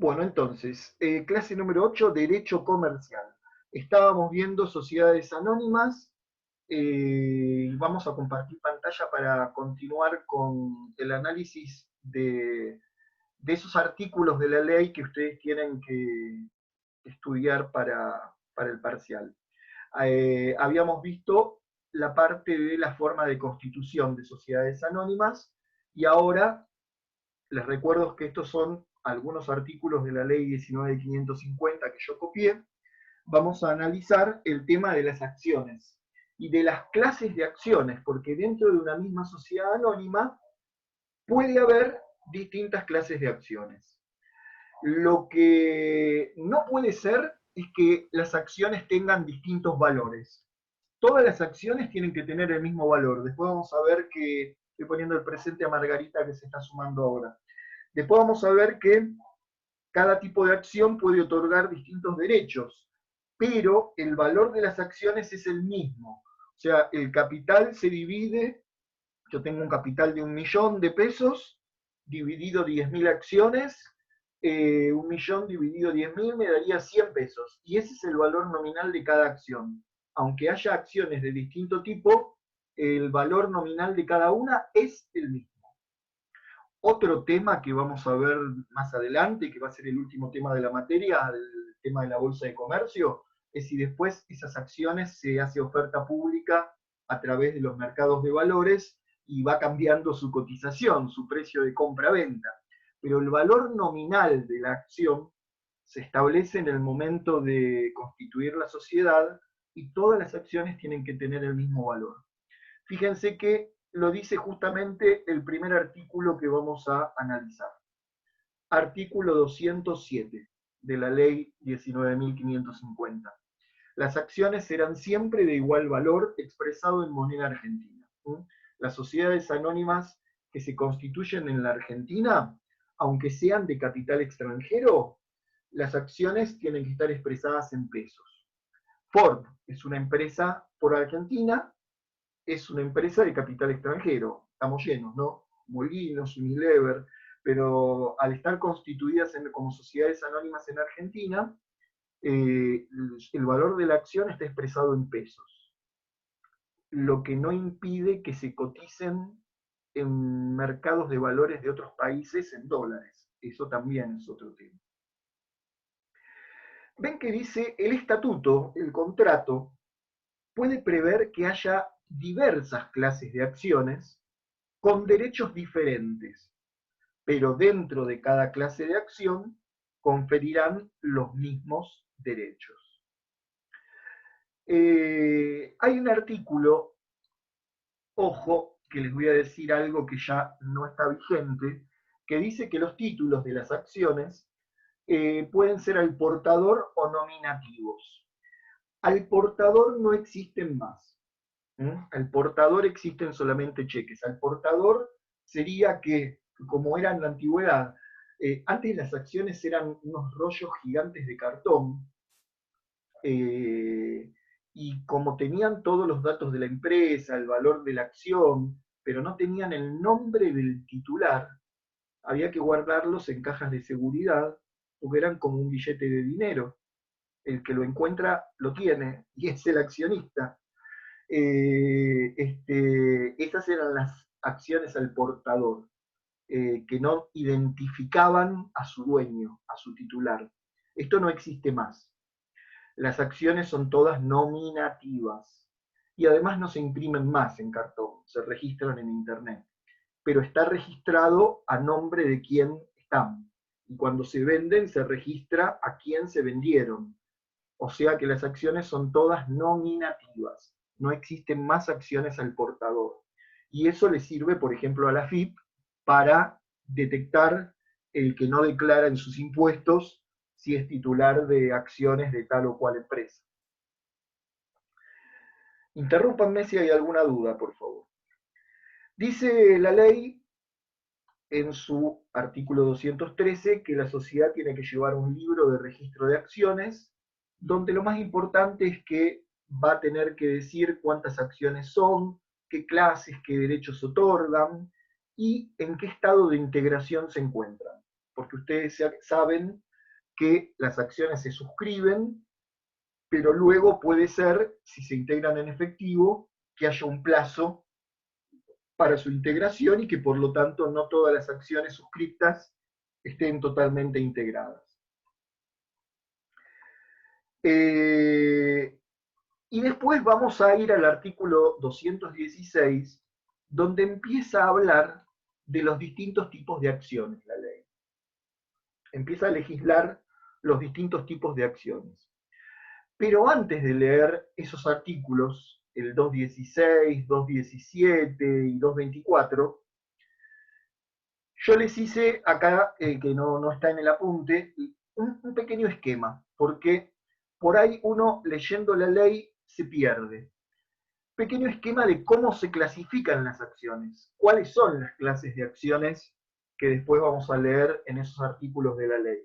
Bueno, entonces, clase número 8, Derecho Comercial. Estábamos viendo sociedades anónimas y vamos a compartir pantalla para continuar con el análisis de esos artículos de la ley que ustedes tienen que estudiar para el parcial. Habíamos visto la parte de la forma de constitución de sociedades anónimas y ahora les recuerdo que estos son algunos artículos de la ley 19.550 que yo copié. Vamos a analizar el tema de las acciones y de las clases de acciones, porque dentro de una misma sociedad anónima puede haber distintas clases de acciones. Lo que no puede ser es que las acciones tengan distintos valores. Todas las acciones tienen que tener el mismo valor. Después vamos a ver que estoy poniendo el presente a Margarita que se está sumando ahora. Después vamos a ver que cada tipo de acción puede otorgar distintos derechos, pero el valor de las acciones es el mismo. O sea, el capital se divide, yo tengo un capital de 1.000.000 de pesos, dividido 10.000 acciones, 1.000.000 dividido 10.000 me daría 100 pesos, y ese es el valor nominal de cada acción. Aunque haya acciones de distinto tipo, el valor nominal de cada una es el mismo. Otro tema que vamos a ver más adelante, que va a ser el último tema de la materia, el tema de la bolsa de comercio, es si después esas acciones se hace oferta pública a través de los mercados de valores y va cambiando su cotización, su precio de compra-venta. Pero el valor nominal de la acción se establece en el momento de constituir la sociedad y todas las acciones tienen que tener el mismo valor. Fíjense que lo dice justamente el primer artículo que vamos a analizar. Artículo 207 de la ley 19.550. Las acciones serán siempre de igual valor expresado en moneda argentina. Las sociedades anónimas que se constituyen en la Argentina, aunque sean de capital extranjero, las acciones tienen que estar expresadas en pesos. Ford es una empresa por Argentina, es una empresa de capital extranjero. Estamos llenos, ¿no? Molinos, Unilever, pero al estar constituidas como sociedades anónimas en Argentina, el valor de la acción está expresado en pesos, lo que no impide que se coticen en mercados de valores de otros países en dólares. Eso también es otro tema. Ven que dice el estatuto, el contrato, puede prever que haya diversas clases de acciones con derechos diferentes, pero dentro de cada clase de acción conferirán los mismos derechos. Hay un artículo, ojo, que les voy a decir algo que ya no está vigente, que dice que los títulos de las acciones pueden ser al portador o nominativos. Al portador no existen más. Al portador existen solamente cheques. Al portador sería que, como era en la antigüedad, antes las acciones eran unos rollos gigantes de cartón, y como tenían todos los datos de la empresa, el valor de la acción, pero no tenían el nombre del titular, había que guardarlos en cajas de seguridad, porque eran como un billete de dinero. El que lo encuentra lo tiene y es el accionista. Estas eran las acciones al portador, que no identificaban a su dueño, a su titular. Esto no existe más. Las acciones son todas nominativas y además no se imprimen más en cartón, se registran en internet, pero está registrado a nombre de quién están. Y cuando se venden se registra a quién se vendieron. O sea que las acciones son todas nominativas. No existen más acciones al portador. Y eso le sirve, por ejemplo, a la FIP para detectar el que no declara en sus impuestos si es titular de acciones de tal o cual empresa. Interrúmpanme si hay alguna duda, por favor. Dice la ley en su artículo 213 que la sociedad tiene que llevar un libro de registro de acciones, donde lo más importante es que va a tener que decir cuántas acciones son, qué clases, qué derechos otorgan y en qué estado de integración se encuentran. Porque ustedes saben que las acciones se suscriben, pero luego puede ser, si se integran en efectivo, que haya un plazo para su integración y que por lo tanto no todas las acciones suscriptas estén totalmente integradas. Y después vamos a ir al artículo 216, donde empieza a hablar de los distintos tipos de acciones la ley. Empieza a legislar los distintos tipos de acciones. Pero antes de leer esos artículos, el 216, 217 y 224, yo les hice acá, que no está en el apunte, un pequeño esquema, porque por ahí uno leyendo la ley se pierde. Pequeño esquema de cómo se clasifican las acciones, cuáles son las clases de acciones que después vamos a leer en esos artículos de la ley.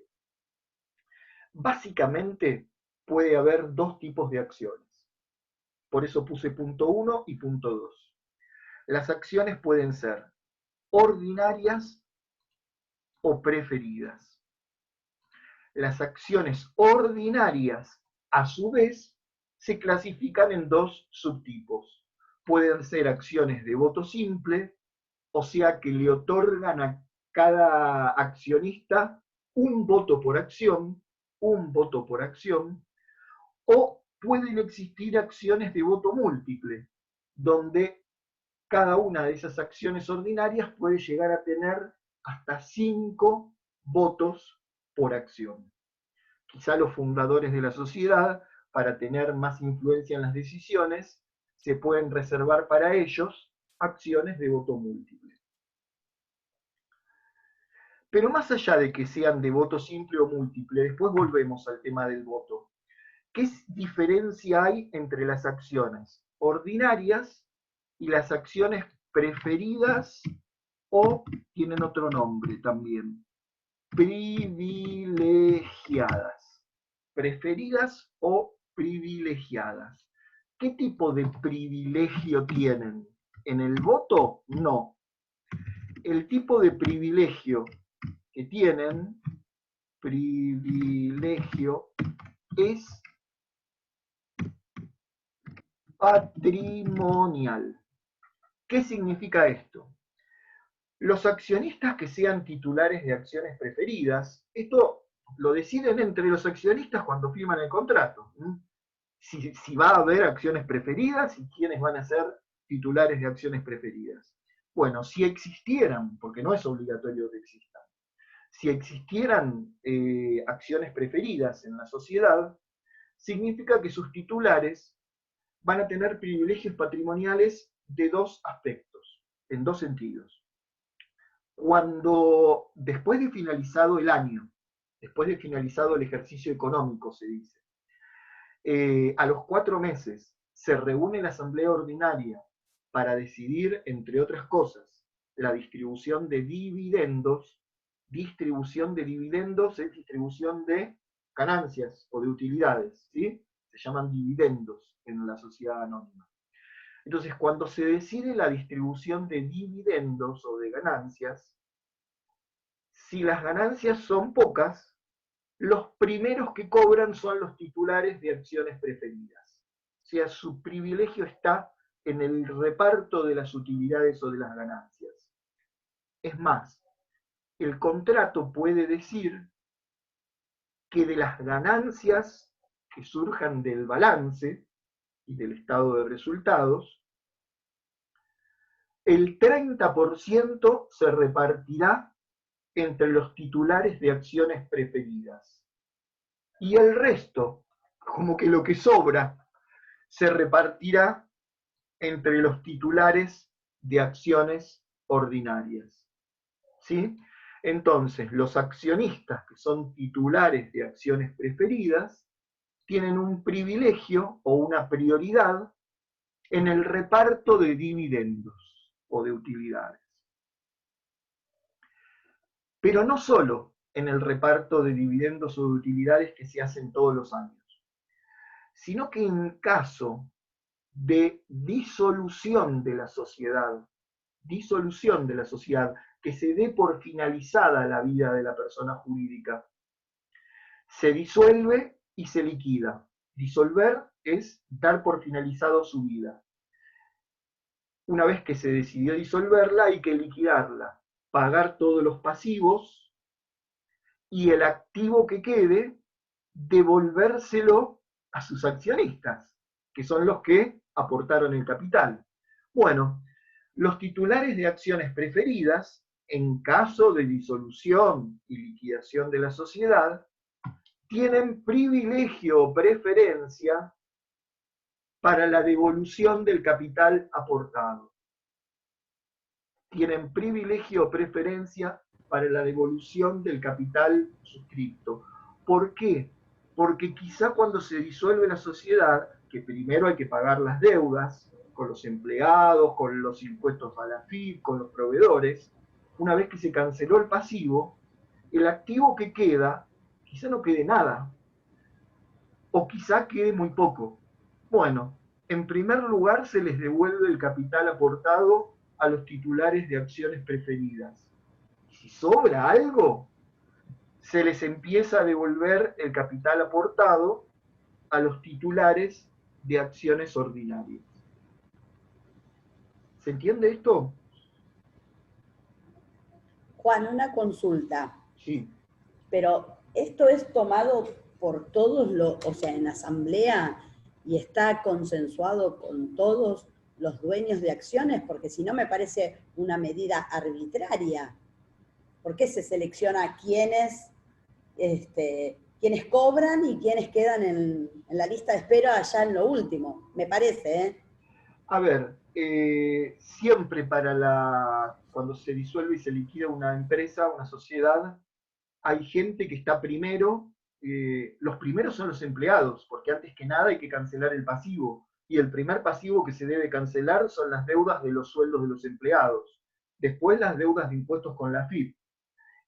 Básicamente puede haber dos tipos de acciones. Por eso puse punto 1 y punto 2. Las acciones pueden ser ordinarias o preferidas. Las acciones ordinarias, a su vez, se clasifican en dos subtipos. Pueden ser acciones de voto simple, o sea que le otorgan a cada accionista un voto por acción, o pueden existir acciones de voto múltiple, donde cada una de esas acciones ordinarias puede llegar a tener hasta 5 votos por acción. Quizá los fundadores de la sociedad, para tener más influencia en las decisiones, se pueden reservar para ellos acciones de voto múltiple. Pero más allá de que sean de voto simple o múltiple, después volvemos al tema del voto. ¿Qué diferencia hay entre las acciones ordinarias y las acciones preferidas o tienen otro nombre también? Privilegiadas. Preferidas o privilegiadas. ¿Qué tipo de privilegio tienen? ¿En el voto? No. El tipo de privilegio que tienen, privilegio, es patrimonial. ¿Qué significa esto? Los accionistas que sean titulares de acciones preferidas, esto lo deciden entre los accionistas cuando firman el contrato. Si va a haber acciones preferidas y quiénes van a ser titulares de acciones preferidas. Bueno, si existieran, porque no es obligatorio que existan, si existieran acciones preferidas en la sociedad, significa que sus titulares van a tener privilegios patrimoniales de dos aspectos, en dos sentidos. Cuando, después de finalizado el año, después de finalizado el ejercicio económico, se dice, a los 4 meses se reúne la asamblea ordinaria para decidir, entre otras cosas, la distribución de dividendos. Distribución de dividendos es distribución de ganancias o de utilidades, ¿sí? Se llaman dividendos en la sociedad anónima. Entonces, cuando se decide la distribución de dividendos o de ganancias, si las ganancias son pocas, los primeros que cobran son los titulares de acciones preferidas. O sea, su privilegio está en el reparto de las utilidades o de las ganancias. Es más, el contrato puede decir que de las ganancias que surjan del balance y del estado de resultados, el 30% se repartirá entre los titulares de acciones preferidas. Y el resto, como que lo que sobra, se repartirá entre los titulares de acciones ordinarias. ¿Sí? Entonces, los accionistas que son titulares de acciones preferidas tienen un privilegio o una prioridad en el reparto de dividendos o de utilidades. Pero no solo en el reparto de dividendos o de utilidades que se hacen todos los años, sino que en caso de disolución de la sociedad, que se dé por finalizada la vida de la persona jurídica, se disuelve y se liquida. Disolver es dar por finalizado su vida. Una vez que se decidió disolverla, hay que liquidarla, pagar todos los pasivos y el activo que quede, devolvérselo a sus accionistas, que son los que aportaron el capital. Bueno, los titulares de acciones preferidas, en caso de disolución y liquidación de la sociedad, tienen privilegio o preferencia para la devolución del capital aportado. Tienen privilegio o preferencia para la devolución del capital suscripto. ¿Por qué? Porque quizá cuando se disuelve la sociedad, que primero hay que pagar las deudas con los empleados, con los impuestos a la FIP, con los proveedores, una vez que se canceló el pasivo, el activo que queda, quizá no quede nada, o quizá quede muy poco. Bueno, en primer lugar se les devuelve el capital aportado a los titulares de acciones preferidas. Y si sobra algo, se les empieza a devolver el capital aportado a los titulares de acciones ordinarias. ¿Se entiende esto? Juan, una consulta. Sí. Pero esto es tomado por todos o sea, en asamblea y está consensuado con todos los dueños de acciones, porque si no me parece una medida arbitraria. ¿Por qué se selecciona a quienes cobran y quienes quedan en la lista de espera allá en lo último? Me parece, ¿eh? A ver, siempre cuando se disuelve y se liquida una empresa, una sociedad, hay gente que está primero, los primeros son los empleados, porque antes que nada hay que cancelar el pasivo, y el primer pasivo que se debe cancelar son las deudas de los sueldos de los empleados, después las deudas de impuestos con la FIP,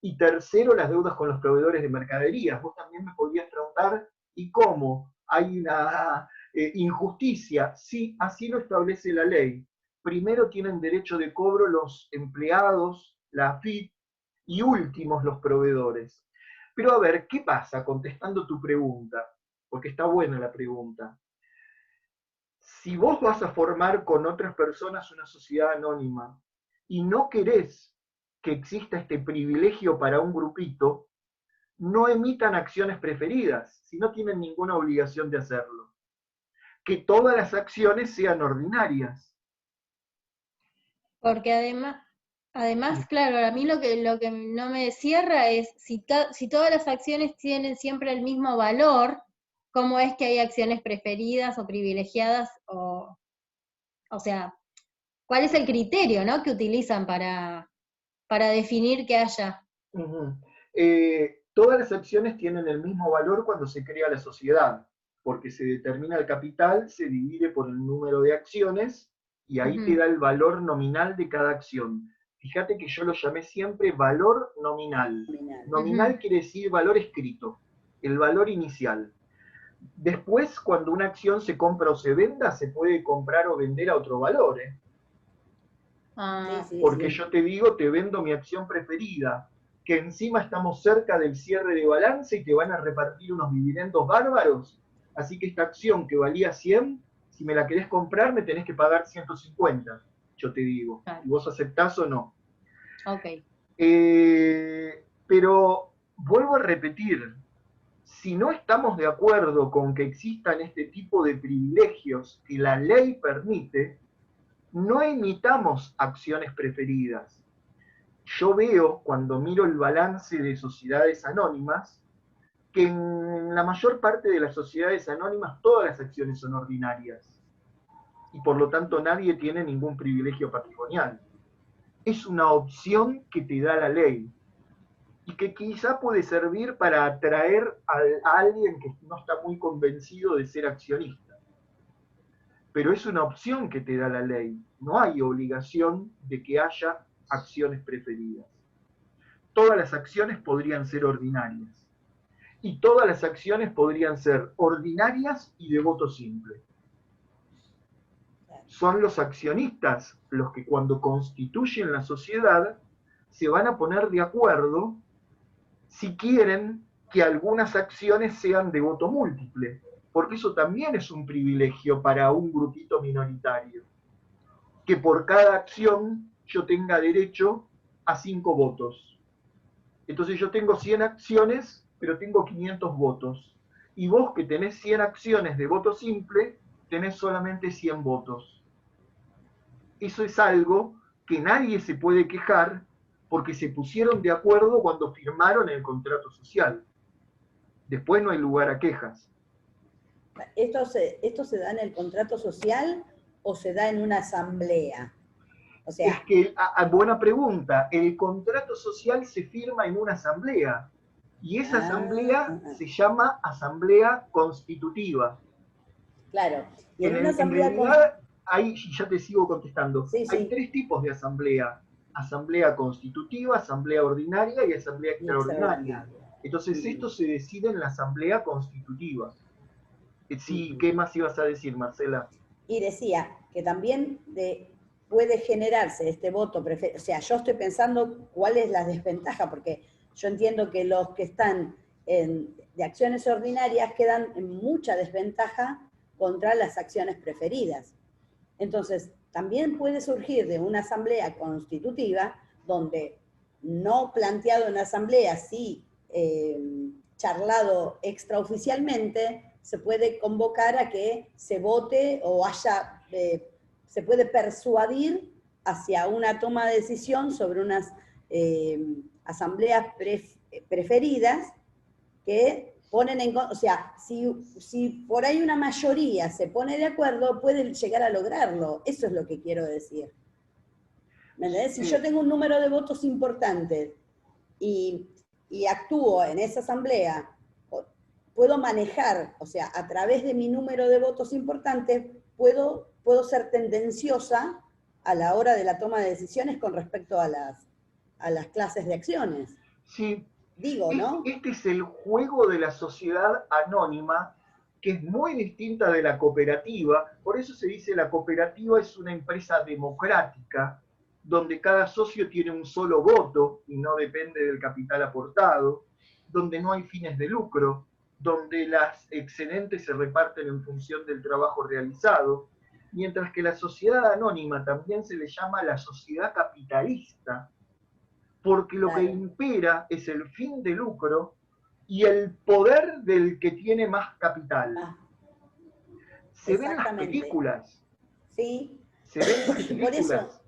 y tercero las deudas con los proveedores de mercaderías. Vos también me podías preguntar, ¿y cómo? Hay una injusticia. Sí, así lo establece la ley. Primero tienen derecho de cobro los empleados, la AFIP, y últimos los proveedores. Pero a ver, ¿qué pasa contestando tu pregunta? Porque está buena la pregunta. Si vos vas a formar con otras personas una sociedad anónima y no querés que exista este privilegio para un grupito, no emitan acciones preferidas, si no tienen ninguna obligación de hacerlo. Que todas las acciones sean ordinarias. Porque además, claro, a mí lo que no me cierra es si todas las acciones tienen siempre el mismo valor, ¿cómo es que hay acciones preferidas o privilegiadas? O sea, ¿cuál es el criterio, ¿no?, que utilizan para definir que haya? Todas las acciones tienen el mismo valor cuando se crea la sociedad, porque se determina el capital, se divide por el número de acciones y ahí te da el valor nominal de cada acción. Fíjate que yo lo llamé siempre valor nominal. Nominal quiere decir valor escrito, el valor inicial. Después, cuando una acción se compra o se venda, se puede comprar o vender a otro valor. Porque yo te digo, te vendo mi acción preferida, que encima estamos cerca del cierre de balance y te van a repartir unos dividendos bárbaros. Así que esta acción que valía 100, si me la querés comprar, me tenés que pagar 150, yo te digo. Claro. ¿Y vos aceptás o no? Ok. Pero vuelvo a repetir, si no estamos de acuerdo con que existan este tipo de privilegios que la ley permite, no emitamos acciones preferidas. Yo veo, cuando miro el balance de sociedades anónimas, que en la mayor parte de las sociedades anónimas todas las acciones son ordinarias y por lo tanto nadie tiene ningún privilegio patrimonial. Es una opción que te da la ley y que quizá puede servir para atraer a alguien que no está muy convencido de ser accionista. Pero es una opción que te da la ley. No hay obligación de que haya acciones preferidas. Todas las acciones podrían ser ordinarias. Y todas las acciones podrían ser ordinarias y de voto simple. Son los accionistas los que cuando constituyen la sociedad se van a poner de acuerdo si quieren que algunas acciones sean de voto múltiple, porque eso también es un privilegio para un grupito minoritario, que por cada acción yo tenga derecho a 5 votos. Entonces yo tengo 100 acciones, pero tengo 500 votos. Y vos que tenés 100 acciones de voto simple, tenés solamente 100 votos. Eso es algo que nadie se puede quejar porque se pusieron de acuerdo cuando firmaron el contrato social. Después no hay lugar a quejas. ¿Esto se da en el contrato social o se da en una asamblea? O sea, es que, buena pregunta, el contrato social se firma en una asamblea y esa asamblea se llama asamblea constitutiva. Claro, y en una En asamblea realidad, hay, ya te sigo contestando, sí, hay sí. 3 tipos de asamblea: asamblea constitutiva, asamblea ordinaria y asamblea extraordinaria. Entonces esto se decide en la asamblea constitutiva. Sí, ¿qué más ibas a decir, Marcela? Y decía que también puede generarse este voto, o sea, yo estoy pensando cuál es la desventaja, porque yo entiendo que los que están de acciones ordinarias quedan en mucha desventaja contra las acciones preferidas. Entonces, también puede surgir de una asamblea constitutiva, donde no planteado en asamblea, sí charlado extraoficialmente, se puede convocar a que se vote o haya, se puede persuadir hacia una toma de decisión sobre unas asambleas preferidas que ponen en, o sea, si por ahí una mayoría se pone de acuerdo, pueden llegar a lograrlo. Eso es lo que quiero decir. ¿Me entendés? Si yo tengo un número de votos importantes y actúo en esa asamblea, puedo manejar, o sea, a través de mi número de votos importantes, puedo ser tendenciosa a la hora de la toma de decisiones con respecto a las clases de acciones. Sí. Digo, ¿no? Este es el juego de la sociedad anónima, que es muy distinta de la cooperativa. Por eso se dice la cooperativa es una empresa democrática, donde cada socio tiene un solo voto y no depende del capital aportado, donde no hay fines de lucro, donde las excedentes se reparten en función del trabajo realizado, mientras que la sociedad anónima también se le llama la sociedad capitalista, porque lo que impera es el fin de lucro y el poder del que tiene más capital. Se ven las películas. Sí. Se ven las películas.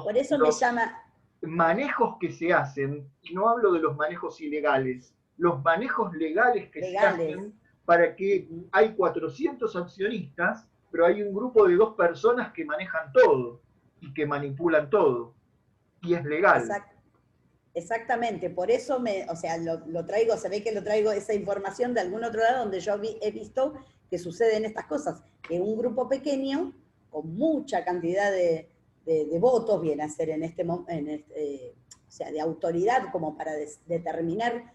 Por eso me llama... manejos que se hacen, y no hablo de los manejos ilegales, los manejos legales que se hacen para que hay 400 accionistas, pero hay un grupo de 2 personas que manejan todo y que manipulan todo. Y es legal. Exactamente, por eso o sea, lo traigo, se ve que lo traigo esa información de algún otro lado donde yo he visto que suceden estas cosas, que un grupo pequeño, con mucha cantidad de votos, viene a ser en este momento, o sea, de autoridad como para determinar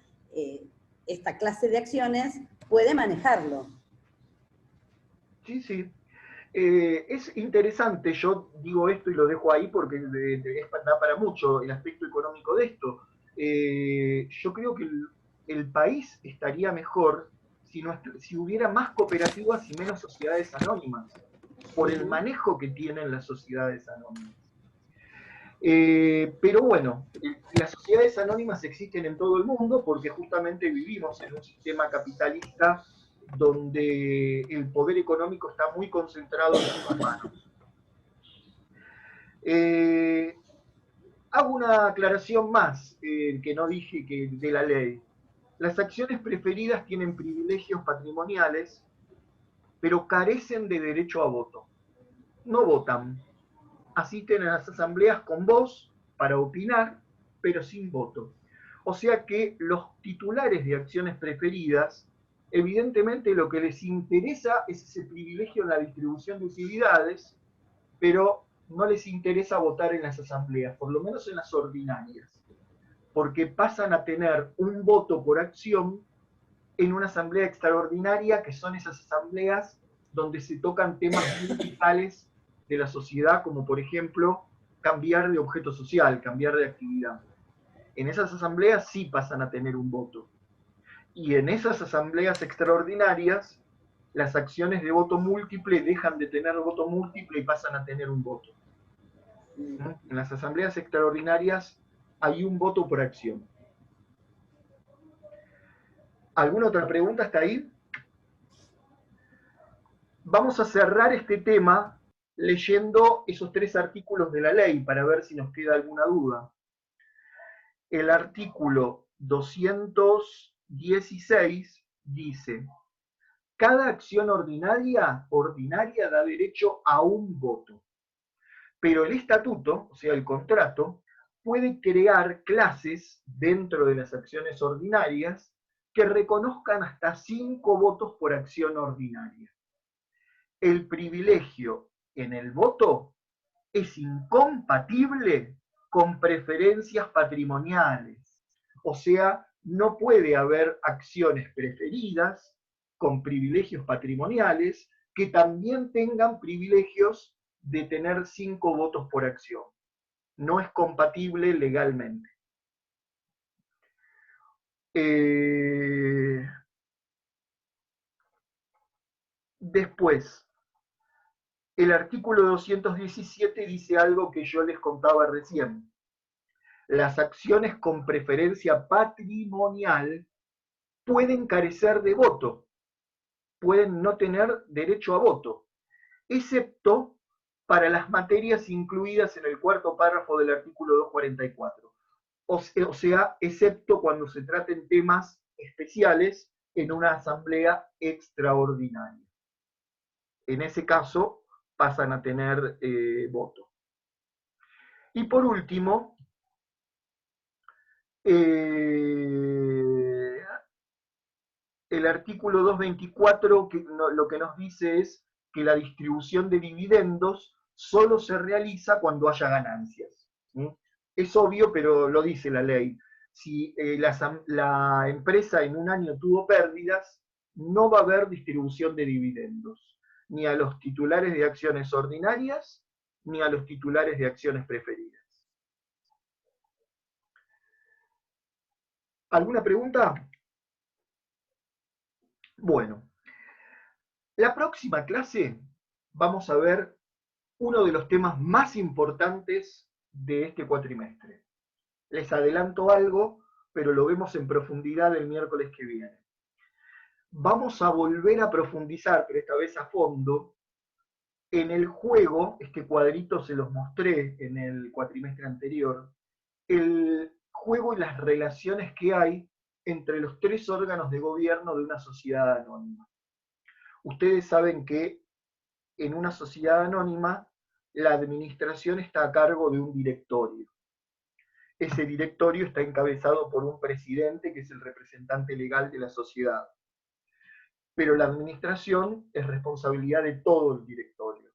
esta clase de acciones, puede manejarlo. Sí, sí. Es interesante, yo digo esto y lo dejo ahí porque da para mucho el aspecto económico de esto. Yo creo que el país estaría mejor si hubiera más cooperativas y menos sociedades anónimas, por el manejo que tienen las sociedades anónimas. Pero bueno, las sociedades anónimas existen en todo el mundo porque justamente vivimos en un sistema capitalista donde el poder económico está muy concentrado en sus manos. Hago una aclaración más que no dije de la ley. Las acciones preferidas tienen privilegios patrimoniales, pero carecen de derecho a voto. No votan. Asisten a las asambleas con voz para opinar, pero sin voto. O sea que los titulares de acciones preferidas, evidentemente lo que les interesa es ese privilegio en la distribución de utilidades, pero no les interesa votar en las asambleas, por lo menos en las ordinarias, porque pasan a tener un voto por acción en una asamblea extraordinaria, que son esas asambleas donde se tocan temas muy vitales de la sociedad, como por ejemplo cambiar de objeto social, cambiar de actividad. En esas asambleas sí pasan a tener un voto. Y en esas asambleas extraordinarias, las acciones de voto múltiple dejan de tener voto múltiple y pasan a tener un voto. En las asambleas extraordinarias hay un voto por acción. ¿Alguna otra pregunta hasta ahí? Vamos a cerrar este tema leyendo esos 3 artículos de la ley para ver si nos queda alguna duda. El artículo 216 dice: cada acción ordinaria da derecho a un voto, pero el estatuto, o sea, el contrato, puede crear clases dentro de las acciones ordinarias que reconozcan hasta 5 votos por acción ordinaria. El privilegio en el voto es incompatible con preferencias patrimoniales. O sea, no puede haber acciones preferidas con privilegios patrimoniales que también tengan privilegios de tener 5 votos por acción. No es compatible legalmente. Después, el artículo 217 dice algo que yo les contaba recién. Las acciones con preferencia patrimonial pueden carecer de voto, pueden no tener derecho a voto, excepto para las materias incluidas en el 4º párrafo del artículo 244. O sea, excepto cuando se traten temas especiales en una asamblea extraordinaria. En ese caso, pasan a tener voto. Y por último, el artículo 224 lo que nos dice es que la distribución de dividendos solo se realiza cuando haya ganancias. Es obvio, pero lo dice la ley. Si la empresa en un año tuvo pérdidas, no va a haber distribución de dividendos, ni a los titulares de acciones ordinarias, ni a los titulares de acciones preferidas. ¿Alguna pregunta? Bueno, la próxima clase vamos a ver uno de los temas más importantes de este cuatrimestre. Les adelanto algo, pero lo vemos en profundidad el miércoles que viene. Vamos a volver a profundizar, pero esta vez a fondo, en el juego. Este cuadrito se los mostré en el cuatrimestre anterior, el juego y las relaciones que hay entre los 3 órganos de gobierno de una sociedad anónima. Ustedes saben que en una sociedad anónima la administración está a cargo de un directorio. Ese directorio está encabezado por un presidente que es el representante legal de la sociedad. Pero la administración es responsabilidad de todo el directorio.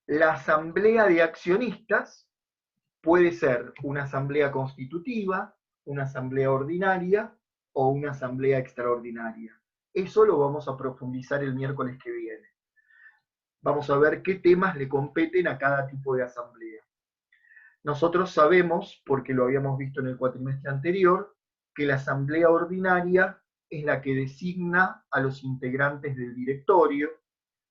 La asamblea de accionistas puede ser una asamblea constitutiva, una asamblea ordinaria o una asamblea extraordinaria. Eso lo vamos a profundizar el miércoles que viene. Vamos a ver qué temas le competen a cada tipo de asamblea. Nosotros sabemos, porque lo habíamos visto en el cuatrimestre anterior, que la asamblea ordinaria es la que designa a los integrantes del directorio,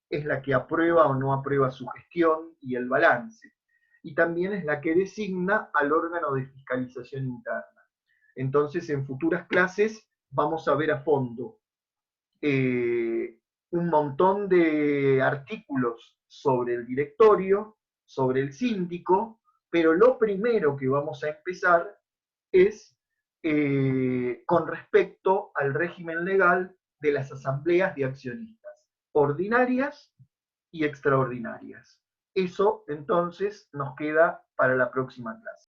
es la que aprueba o no aprueba su gestión y el balance, y también es la que designa al órgano de fiscalización interna. Entonces, en futuras clases vamos a ver a fondo un montón de artículos sobre el directorio, sobre el síndico, pero lo primero que vamos a empezar es con respecto al régimen legal de las asambleas de accionistas, ordinarias y extraordinarias. Eso entonces nos queda para la próxima clase.